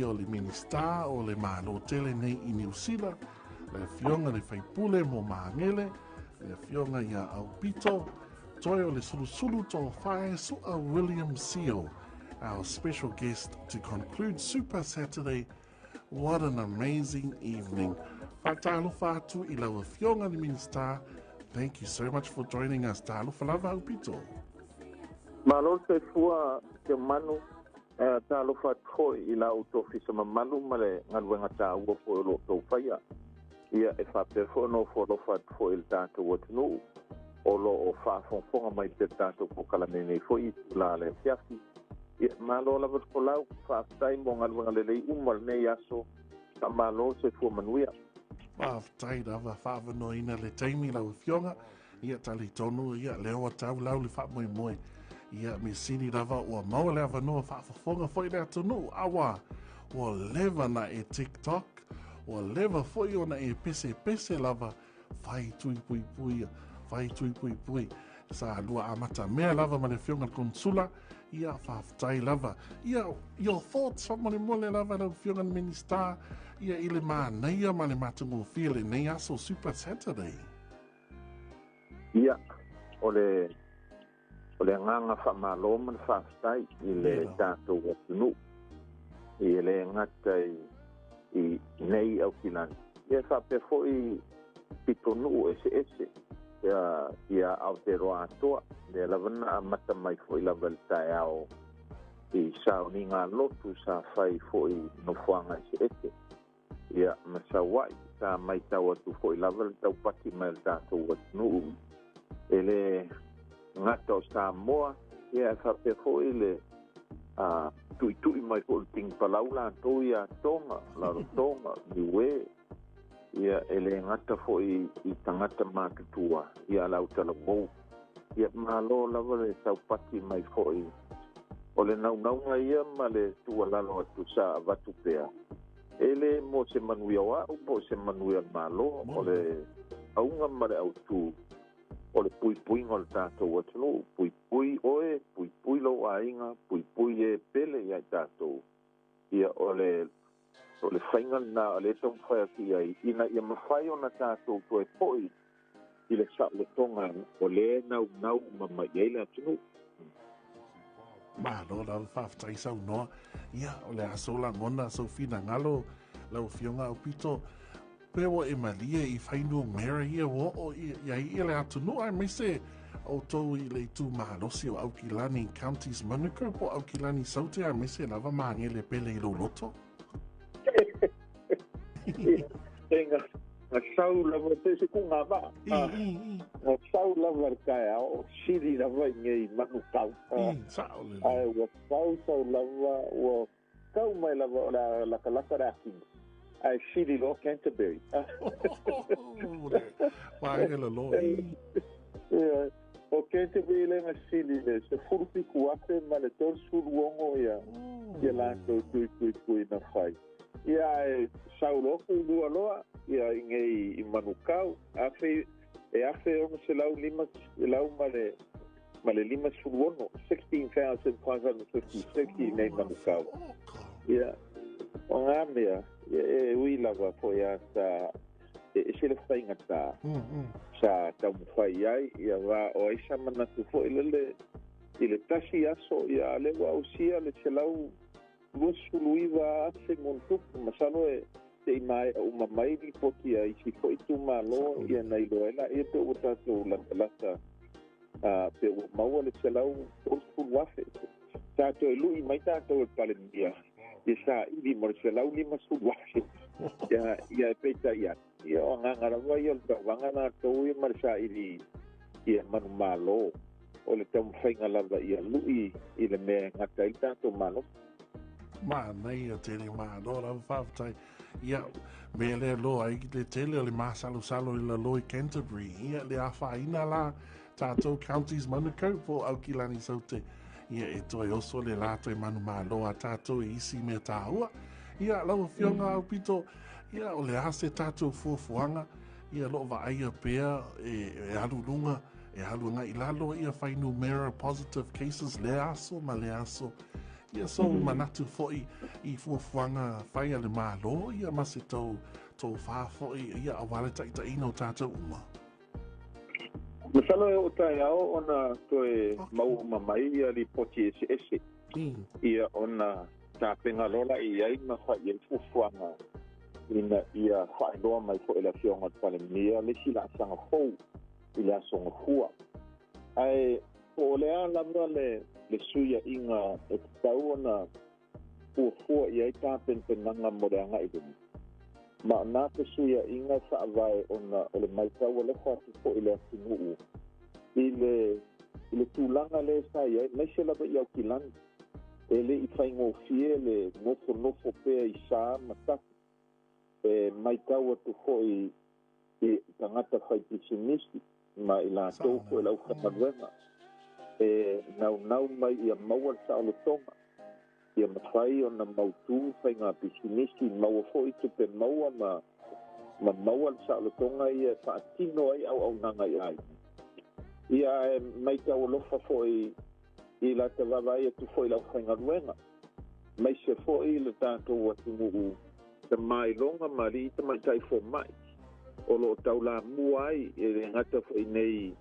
ia o le Minister o le malo tele nei I New Zealand, le fionga le faipule mo maangele, le fionga ia Aupito Toeolesulusulu Tofae Sua William Seal, our special guest to conclude Super Saturday. What an amazing evening. Whātalo whātu I lau fionga le Minister. Thank you so much for joining us. Talo whalawa Aupito. Malo se fua Seumanu talo whātoi I lau tofisa mamalu male ngaluenga tā ua po ilo Tofae. Ia e whapefo no folo whātoi il tātou watunu. Olo o whāfonga mai te tātou po kalamene foi la le fiafi. Ia malo la vat kolau whātai mo ngaluenga lelei umal nei aso. Ta malo se fua manuia. Whātai rawa whāwanoina le taimi lau fionga. Ia tali tonu, ia leo tau lau le whāmoe moe. Ia me sini rawa ua maua lea wanoa whaafafonga foi lea tonu. Awa, ua lewa na e TikTok. Ua lewa foi ona e pese lava. Whai tui pui pui. Whai tui pui pui. Sa lua amata mea lava ma le fionga konsula. Ia whaafatai lava. Ia, your thoughts from mole mole lava lau fionga Minister. Ia ile maa neia ma le matungu while nei aso Super Saturday. Ia, ole nganga whamalo man whaafatai I le tātou watunu. I le ngata I nei au kilani. Ia whapefo I pitonu ese. Ia Aotearoa atoa. Le lavana amata mai fo I lava le tae ao. I sauni ngā lotu sa whai fo I nofuanga ese. Ia masawai sa mai tau atu fo I lava le tau pati mai le tātou watunu. Ele ngata o Samoa. Ia whapefo I le tui mai fo I ting palau la tō ia tonga. Laro tonga. Niwe. Ia ele ngata fo I tangata mātutua. Ia lau tala mou. Ia malo lava le tau pati mai fo I. O le naunga ia ma le tua lalo atu sa avatu pea. Ele mo se manuia wa po se manuia malo. O le aunga ma le autu. O le pui ngol tātou atunu. Pui oe, pui lo ainga, pui e pele ia tātou. Ia o le whainga na le tong whai aki ai. Ina ia mawhai o na tātou toe poi. I le sa le tonga o le nau mama iaila atunu. Ma lo lau whaafatai sau noa. Ia o le aso la ngona sau fina ngalo lau fionga Aupito. Pewa e malia I whainu mera ia wo o ia le atunu ai me se o tau I le tu mahalosi o Aukilani Counties Manukau po Aukilani Saute ai me se lava maangele pele I lo loto. Nga sau lava te se kunga ba. Nga sau lava kaya o siri lava ngei Manukau. Ai wa sau lava o kau mai lava o la kalaka raki. Ai siri lo Canterbury. Paangela lo. O Canterbury le nga siri le se furupi kuate ma le tol suruongo ia. Ia lanto tui na whai. Ia saulo lua loa ia ngei I Manukau afe ona se lau ma le lima suruono 16,556 nei Manukau. Ia o ngā mea e ui lava po ia sa e se le whainga tā sa tau mwhai ai ia wā o aisa manatu fo I le tasi aso ia le wa usia le se lau Suluiva se montuku masalo te mai o mamai ni poti ai si foi tu malo ia nei loela ia te o tātou lata pe o maua le selau o suluafe tātou lui mai tātou e palendia ia sa ili mo le selau lima suluafe ia peita ia o ngangarawa ia le tawanga na tau ia marisa ili ia manu malo o le tau mwhainga lava ia lui I le mea ngata I tātou malo. Ma nei a tele ma lo la whaafatai. Ia me le lo ai le tele o le masalo I la lo I Canterbury. Ia le awhaina la tātou counties Manukau po Aukilani Saute. Ia e toi oso le lato manu malo a tātou isi me tāua. Ia lau fionga Aupito. Ia o le ase tātou fuafuanga. Ia lo va aia pea e alulunga. E halunga I lalo ia whainu mera positive cases le aso ma le aso. Ia so manatu fo'i I fuafuanga whai ale mālo, ia masi tau wha fo'i, ia awale taʻitaʻina o tātou uma. Masalo e o tai ao ona toe mau mamai ia li poti ese. Ia ona tāpenga lola I ai ma whai e fuafuanga ina ia whaeloa mai fo ila fionga palemia le sila sanga fou ila songa fua. Ai o lea lamra le suia inga e tau ona fua ia I tāpenanga moreanga I dumi. Ma nā te suia inga whaavai ona o le maitau o le whatu fo ila tinuu. I le tūlanga le sa ia, mai se lava I au kilani. E le I whaingo fie le nofo pēa I sā mataki. E maitau atu fo I tangata whai pisinisi. Ma I la tau fo I lau whamaruenga. E nau mai ia maua sa o le tonga. Ia mawhai o na mautu whai ngā pisinisi. Maua fo I tupe maua ma maua sa o le tonga ia whaatino ai au nanga I ai. Ia mai tau lofa fo I la te wawai atu fo I lau whaingaruenga. Mai se fo I le tātou atu muhu te mai longa mari te mai tai fo mai. O lo tau la muai e le ngata fo I nei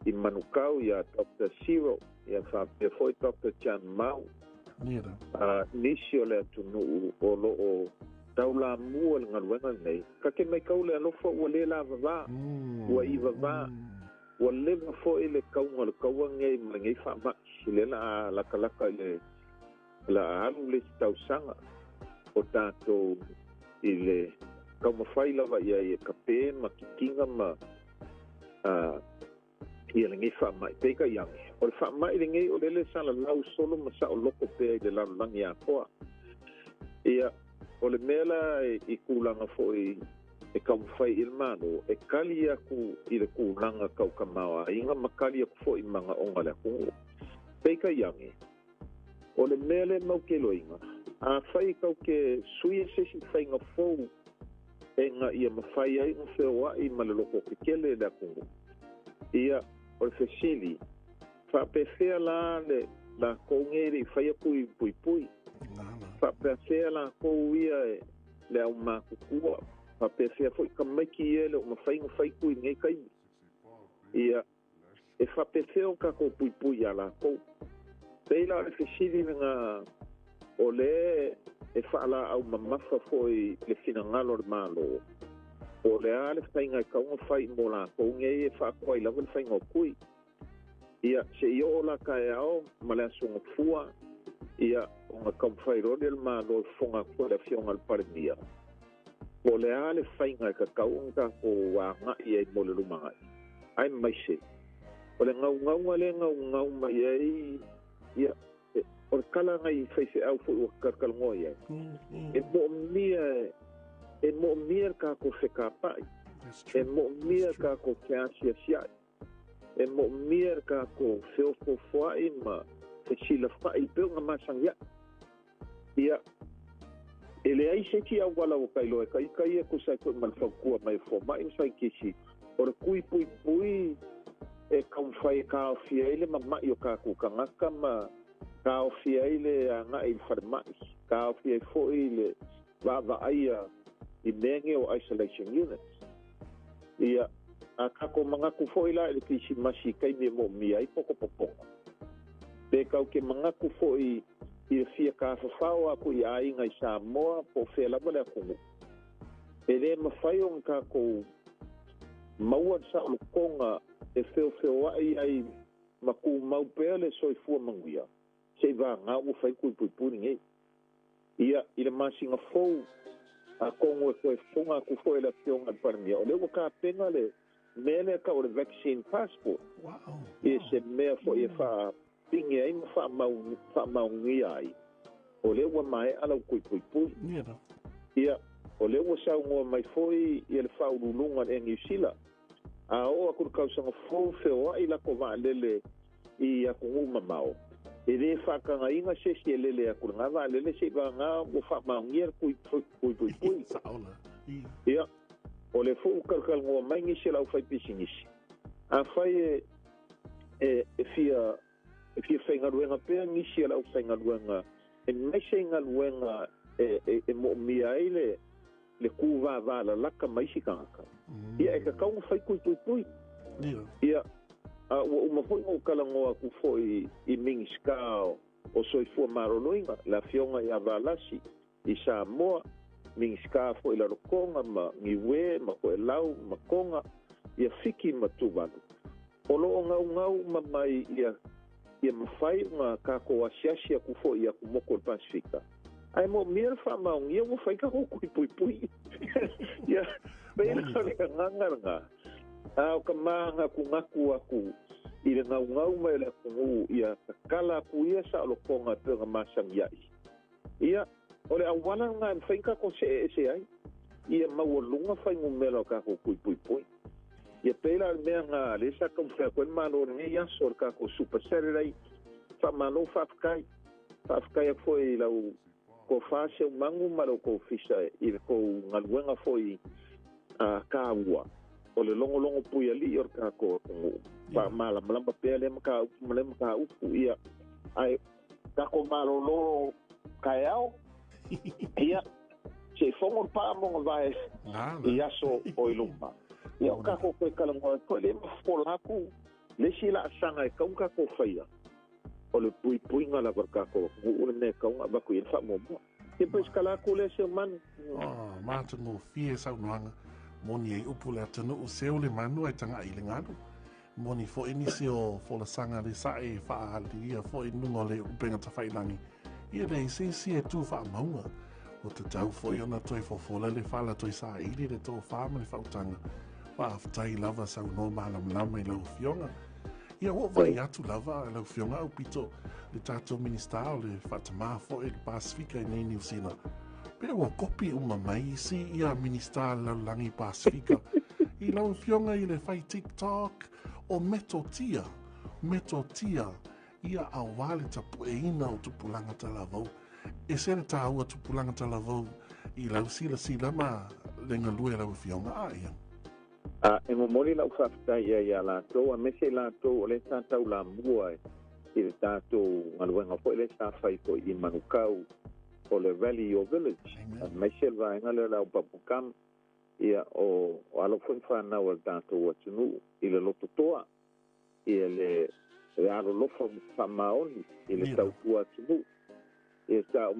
I manukau ia Dr. Zero ia whapea fo I Dr. Chan Mau. Nisi o le atu nuu o lo o tau la mua le ngaruenga nei. Ka ke mai kau le alofa ua le la vava. Ua I vava. Ua lewa fo I le kaunga le kaua ngei ma ngei whamak. I le la kalaka I le alu le tausanga. O tātou I le kaumawhai lawa ia I kape ma kikinga ma ia le ngei whamak. Peka iangi. O le whamak I le ngei o le sala lau solo ma sa o loko pēa I le lalangi a koa. Ia o le mela I kūlanga fo I e kaumawhai I le mano, e kali aku I le kūlanga kau kamawa, inga makali aku fo I manga onga le aku. Peika iangi, o le mele mau ke loinga, a whai kau ke suia sesi whainga fou, e nga ia mawhai ai un whewa I maleloko ke kele le aku. Ia, o le whesili, whapewhea la le la kongeri whai aku I pui. Whapewhea la kou ia le au mākukua, Whapewhea fo I ka maiki ele o mawhainga whaikui ngai kaimi. Ia, e whapewhea o kako pui a la kou. Teila le whesiri nga o le e whaala au mamafa fo I le whina ngalo le malo. O le a le whainga I kaunga whai mo la kou ngai e whaakua I lawa le whainga o kui. Ia, se I o la kai ao, ma le asunga fua. Ia, o nga kaumwhai rode le malo e whonga kua le whionga le parimia. O le a le whainga I ka kaunga ko wanga I e mo le lumangai. Ai mai se. O le ngau mai ai, ia, o le kala ngai whaise au fo I karkalangoi ai. E mo mia ka ko whekapai. E mo mia ka ko keasia siai. E mo mia ka ko whiofo fuai ma whesila whai peo ngā masangya. Ia, e le ai se ki au wala o kailo e kai e kusai koe malwhakua mai fo mai sai kisi. O re kui pui e kaumwhai ka o fia ile ma mai o ka kukangaka ma ka o fia ile a nga I wharemai. Ka o fia fo ile wa aia I menge o isolation units. Ia, a kako mangaku fo ila ele kisi masi kai me mo mia I poko. Pe kau ke mangaku fo I fia ka whawhau aku I ainga I Samoa po whela wale akungu. E le mawhai o kako maua sa o konga e wheo ai maku mau pea le soifua manguia. Se va ngā ua whai pui ngei. Ia, I le masinga fou a kongo e koe whonga ku fo e la whionga paramia. O le ua ka penga le mele ka o le vaccine passport. Wow. I se mea fo I wha pingi ai ma wha maungia ai. O le ua mai alau pui. Ia, o le ua sau ngoa mai foi I le whaurulunga e New Zealand. A o aku kausanga fou wheo ai lako vaalele I aku nguma mau. E re whakanga inga sesi e lele aku ngā vaalele se iwa ngā o whamaungia pui. Saola. Ia, o le fou karkal ngoa mai ngisi lau whai pisingisi. A whai e fia whaingaruenga pēr ngisi lau whaingaruenga mai se galuega moʻomia ai le kuvāvalalaka mai sikagaka ia e kakauga fai kuipui ia ua uma foʻi mo kalagoa aku foʻi i migisika o soifua maloloiga le afioga i avalasi i Samoa migisika foʻi lalokoga ma giue ma koʻelau ma koga ia fiki ma tuvalu o loo gaugau ma mai ia mafai ma kako asiasi aku foʻi aku moko le pasifika ai mo mia le faamaogia ua fai kako kuipuipui ia peina le agagalaga o ka magakugaku aku i le gaugau mai le akugu ia kakala aku ia sa o lokoga pega masagiaʻi ia o le auala ga fai kako seʻeese ai ia maualuga faigumela o kako kuipuipui ia peila le mea ga le sakaufea koe le malo legei aso o le kako super saturday faamalo faafekai aku foʻi lau ko fa Seumanu ma lo ko fisa i le kou galuega foʻi kāua o le logologo pui ali'i o le kako faamalamalama pea le makaupu ma le makaupu ia ae kako malōlō kaeao ia seʻifogo le pa'amoga vae i aso o i luma ia o kako koe kalagoa koe le mafolaku lesi la'asaga e kau kako faia o le puipuiga lava le kako gu'u le mea kauga avaku i le fa'amuamua ia pes kalaku le Seumanu matagofie saunoaga moni ai upu le atanu'u Seumanu ai taga'i le galu moni foʻi nisi o folasaga le sa'e fa'aaliia foʻi nuga o le upega tafailagi ia le isiisi e tu fa'amauga o tatau foʻi ona toe fofola le fa'alatoe sa'ili le tofā ma le fa'autaga fa'afetai lava saunoa malamalama i laufioga ia ua vai atu lava laufioga Aupito le tatou minista o le fa'atamā foʻi le pasifika i nei niusila pea ua kopi uma mai isi ia minista laulagi pasifika i laufioga i le fai TikTok o metotia ia auā le tapueina o tupulaga talavou e se le tāua tupulaga talavou i lausilasila ma le galue laufioga ia e momoli lau faafetai ia latou a mese latou o le tatau lamua i le tatou galuega foʻi le safai foʻi i manukau o le Valley o Village mai se le vaega le lau papukam ia o alo foʻi fanau o le tatou atunuu i le lototoa ia le alolofa faamaoni i le tautua atunuu ia tau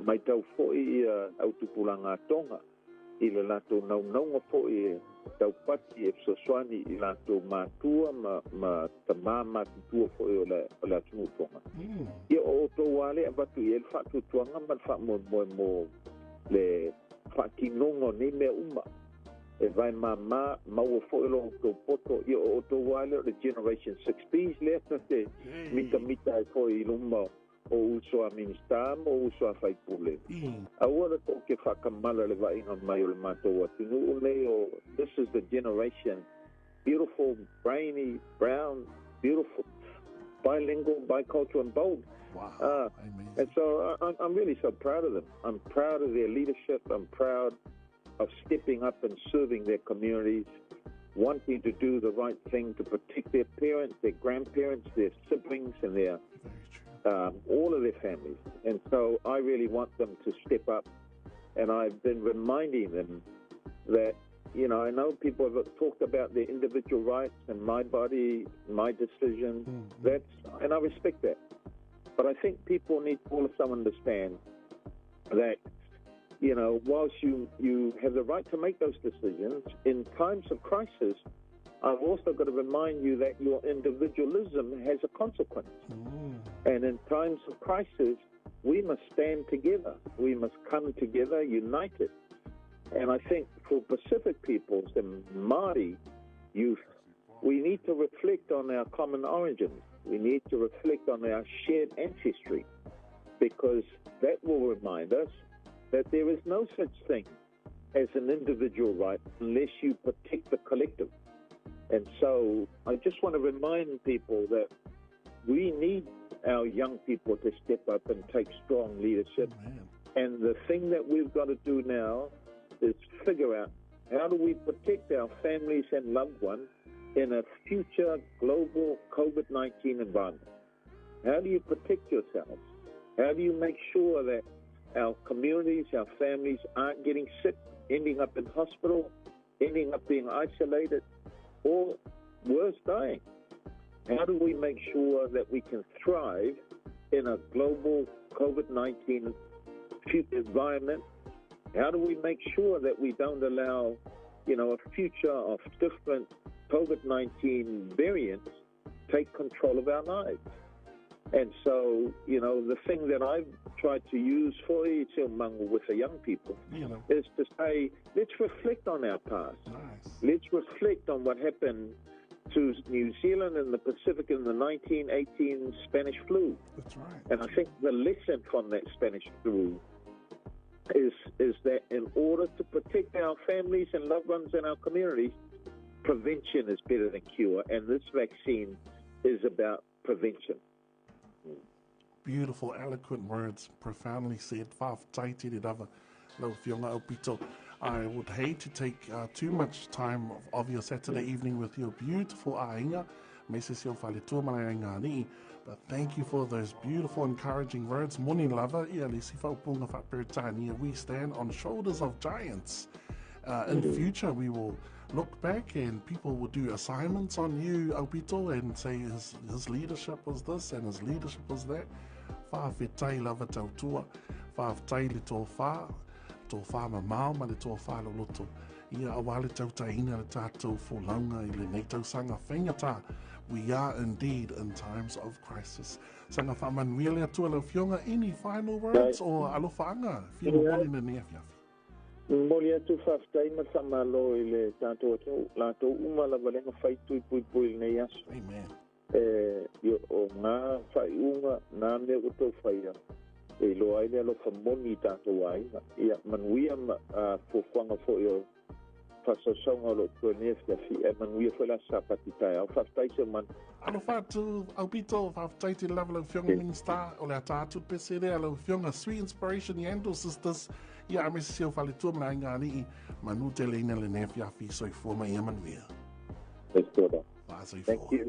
mai tau foʻi ia autupulaga atoga i le latou naunauga foʻi taupati e fesoasoani i latou matua ma tamā matutua foʻi o le atunutoga ia o outou a le avatu ia le fa'atuatuaga ma le fa'amoemoe mo le fa'akinoga o nei mea uma e vai mamā maua foʻi lo outou poto ia o outou a le generation 6Bs lea te mitamita e foʻi i luma o uso a minista mo uso a faipule aua le ko ke whakamala le vainga mai o le mātou atunuu nei o this is the generation beautiful, brainy, brown, beautiful, bilingual, bicultural and bold. Wow. And so I'm really so proud of them. I'm proud of their leadership. I'm proud of stepping up and serving their communities, wanting to do the right thing to protect their parents, their grandparents, their siblings, and their all of their families. And so I really want them to step up. And I've been reminding them that, you know, I know people have talked about their individual rights and my body, my decision. And I respect that. But I think people need to also understand that, you know, whilst you have the right to make those decisions, in times of crisis, I've also got to remind you that your individualism has a consequence. And in times of crisis, we must stand together. We must come together, united. And I think for Pacific peoples and Māori youth, we need to reflect on our common origins. We need to reflect on our shared ancestry, because that will remind us that there is no such thing as an individual right unless you protect the collective. And so I just want to remind people that we need our young people to step up and take strong leadership. And the thing that we've got to do now is figure out how do we protect our families and loved ones in a future global COVID-19 environment. How do you protect yourselves How do you make sure that our communities, our families aren't getting sick, ending up in hospital, ending up being isolated, or worse, dying? How do we make sure that we can thrive in a global COVID-19 environment? How do we make sure that we don't allow, a future of different COVID-19 variants take control of our lives? And so, the thing that I've tried to use for Seumanu with the young people is to say, let's reflect on our past. Nice. Let's reflect on what happened to New Zealand and the Pacific in the 1918 Spanish flu. That's right. And I think the lesson from that Spanish flu is that in order to protect our families and loved ones and our communities, prevention is better than cure. And this vaccine is about prevention. Beautiful, eloquent words, profoundly said. Aupito. I would hate to take too much time of your Saturday evening with your beautiful ainga, but thank you for those beautiful, encouraging words. Morning, lover. We stand on shoulders of giants. In future, we will look back and people will do assignments on you, Aupito, and say his leadership was this and his leadership was that. Whawhetai lava tautua, whawhetai le tō whā, tō whā mamau ma le tō whā loloto. Ia awale tautaina le tātou fōlaunga I le nei tausanga whaingata. We are indeed in times of crisis. Sanga whamanuia le atua lau fionga, any final words or alofaanga? Whio moli na nea whiawhi. Moli atu whawhetai ma whamalo I le tātou atu, lātou uma la valenga whaitui pui nei asu. Amen. O ngā whaiunga nā mea uto whaia e lo aile alo whamoni tātou aina ia manuia fuwhanga fo i o whasasaunga lo tua nea whiawhi e manuia whela sapati tai au whawhetai se man Alo whātu Aupito whawhetai te lava lau Whionga Minister o le tātu pese rea lau Whionga Sweet Inspiration Yandel Sisters ia amesi seo whale tua mana inga alii manu te leina le nea whiawhi soifua mai ia manuia. Let's go down. Thank you.